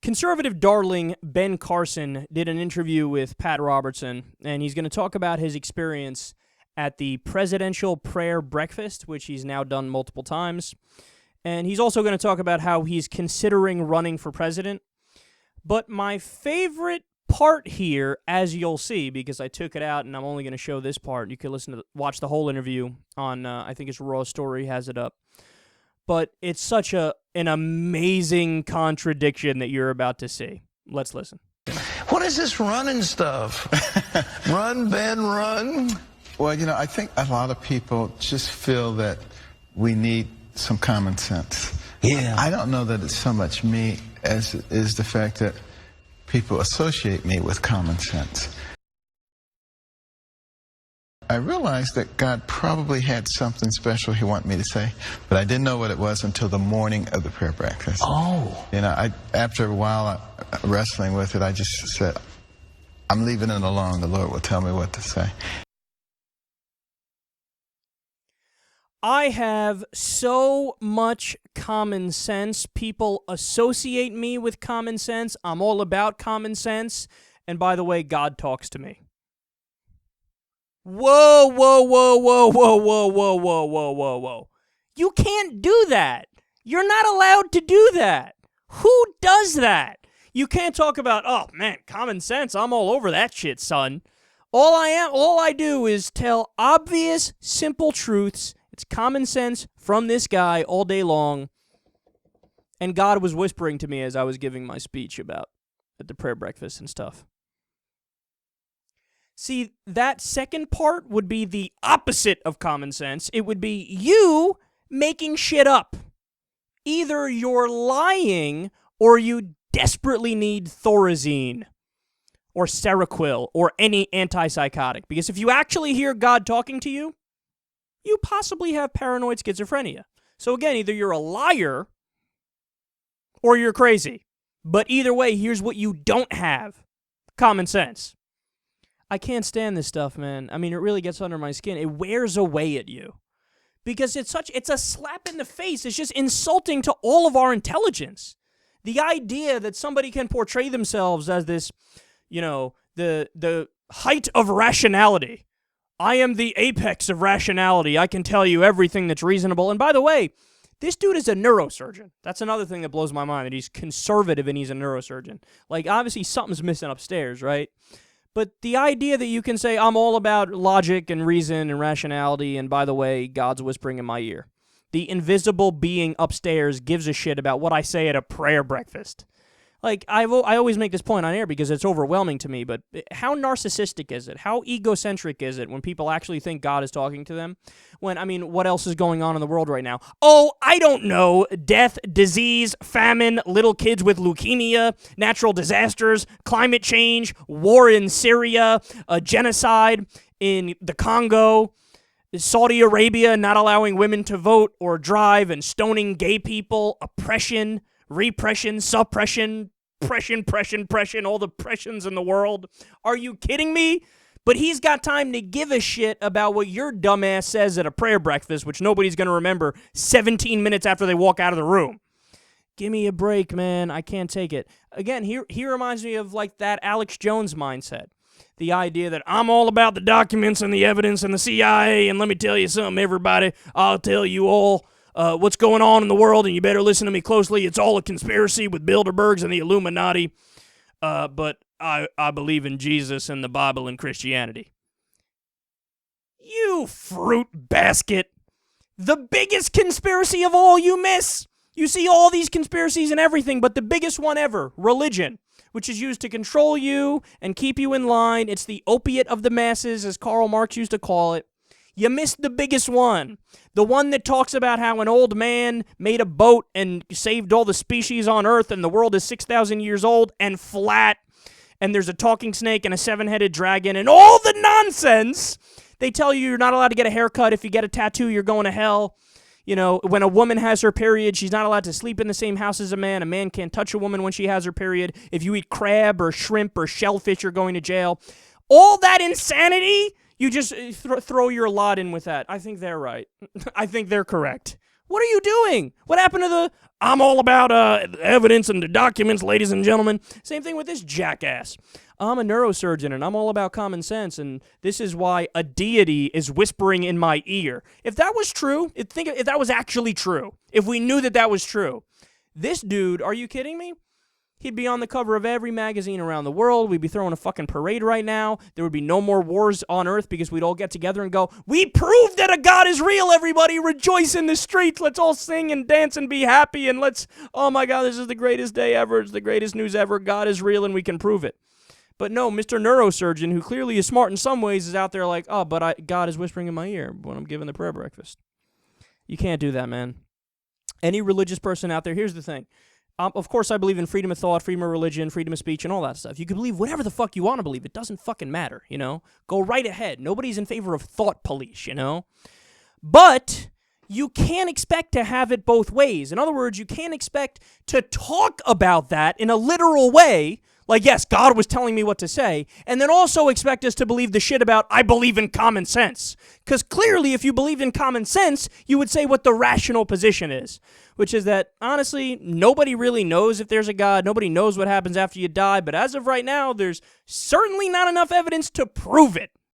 Conservative darling Ben Carson did an interview with Pat Robertson, and he's going to talk about his experience at the Presidential Prayer Breakfast, which he's now done multiple times. And he's also going to talk about how he's considering running for president. But my favorite part here, as you'll see, because I took it out and I'm only going to show this part. You can watch the whole interview on, I think it's Raw Story has it up. But it's such an amazing contradiction that you're about to see. Let's listen. What is this running stuff? Run, Ben, run. Well, I think a lot of people just feel that we need some common sense. Yeah. I don't know that it's so much me as it is the fact that people associate me with common sense. I realized that God probably had something special he wanted me to say, but I didn't know what it was until the morning of the prayer breakfast. Oh. After a while wrestling with it, I just said, I'm leaving it alone. The Lord will tell me what to say. I have so much common sense. People associate me with common sense. I'm all about common sense. And by the way, God talks to me. Whoa, whoa, whoa, whoa, whoa, whoa, whoa, whoa, whoa, whoa, whoa. You can't do that. You're not allowed to do that. Who does that? You can't talk about, oh, man, common sense. I'm all over that shit, son. All I do is tell obvious, simple truths. It's common sense from this guy all day long. And God was whispering to me as I was giving my speech at the prayer breakfast and stuff. See, that second part would be the opposite of common sense. It would be you making shit up. Either you're lying or you desperately need Thorazine or Seroquel or any antipsychotic. Because if you actually hear God talking to you, you possibly have paranoid schizophrenia. So again, either you're a liar or you're crazy. But either way, here's what you don't have. Common sense. I can't stand this stuff, man. I mean, it really gets under my skin. It wears away at you. Because it's a slap in the face. It's just insulting to all of our intelligence. The idea that somebody can portray themselves as this, the height of rationality. I am the apex of rationality. I can tell you everything that's reasonable. And by the way, this dude is a neurosurgeon. That's another thing that blows my mind, that he's conservative and he's a neurosurgeon. Like, obviously, something's missing upstairs, right? But the idea that you can say, I'm all about logic and reason and rationality, and by the way, God's whispering in my ear. The invisible being upstairs gives a shit about what I say at a prayer breakfast. Like, I always make this point on air because it's overwhelming to me, but how narcissistic is it? How egocentric is it when people actually think God is talking to them? What else is going on in the world right now? Oh, I don't know. Death, disease, famine, little kids with leukemia, natural disasters, climate change, war in Syria, a genocide in the Congo, Saudi Arabia not allowing women to vote or drive and stoning gay people, oppression, repression, suppression, pression, all the pressions in the world. Are you kidding me? But he's got time to give a shit about what your dumbass says at a prayer breakfast, which nobody's going to remember 17 minutes after they walk out of the room. Give me a break, man. I can't take it. Again, he reminds me of like that Alex Jones mindset. The idea that I'm all about the documents and the evidence and the CIA, and let me tell you something, everybody, I'll tell you all what's going on in the world, and you better listen to me closely. It's all a conspiracy with Bilderbergs and the Illuminati, but I believe in Jesus and the Bible and Christianity. You fruit basket. The biggest conspiracy of all you miss. You see all these conspiracies and everything, but the biggest one ever, religion, which is used to control you and keep you in line. It's the opiate of the masses, as Karl Marx used to call it. You missed the biggest one. The one that talks about how an old man made a boat and saved all the species on Earth and the world is 6,000 years old and flat. And there's a talking snake and a seven-headed dragon and all the nonsense. They tell you you're not allowed to get a haircut. If you get a tattoo, you're going to hell. When a woman has her period, she's not allowed to sleep in the same house as a man. A man can't touch a woman when she has her period. If you eat crab or shrimp or shellfish, you're going to jail. All that insanity, you just throw your lot in with that. I think they're right. I think they're correct. What are you doing? What happened to the, I'm all about evidence and the documents, ladies and gentlemen? Same thing with this jackass. I'm a neurosurgeon, and I'm all about common sense, and this is why a deity is whispering in my ear. If that was true, if that was actually true, if we knew that was true, this dude, are you kidding me? He'd be on the cover of every magazine around the world. We'd be throwing a fucking parade right now. There would be no more wars on Earth because we'd all get together and go, we proved that a God is real, everybody. Rejoice in the streets. Let's all sing and dance and be happy, and let's, oh my God, this is the greatest day ever. It's the greatest news ever. God is real, and we can prove it. But no, Mr. Neurosurgeon, who clearly is smart in some ways, is out there like, oh, but God is whispering in my ear when I'm giving the prayer breakfast. You can't do that, man. Any religious person out there, here's the thing. Of course, I believe in freedom of thought, freedom of religion, freedom of speech, and all that stuff. You can believe whatever the fuck you want to believe. It doesn't fucking matter, you know? Go right ahead. Nobody's in favor of thought police, you know? But you can't expect to have it both ways. In other words, you can't expect to talk about that in a literal way, like, yes, God was telling me what to say, and then also expect us to believe the shit about, I believe in common sense. Because clearly, if you believed in common sense, you would say what the rational position is, which is that, honestly, nobody really knows if there's a God. Nobody knows what happens after you die, but as of right now, there's certainly not enough evidence to prove it.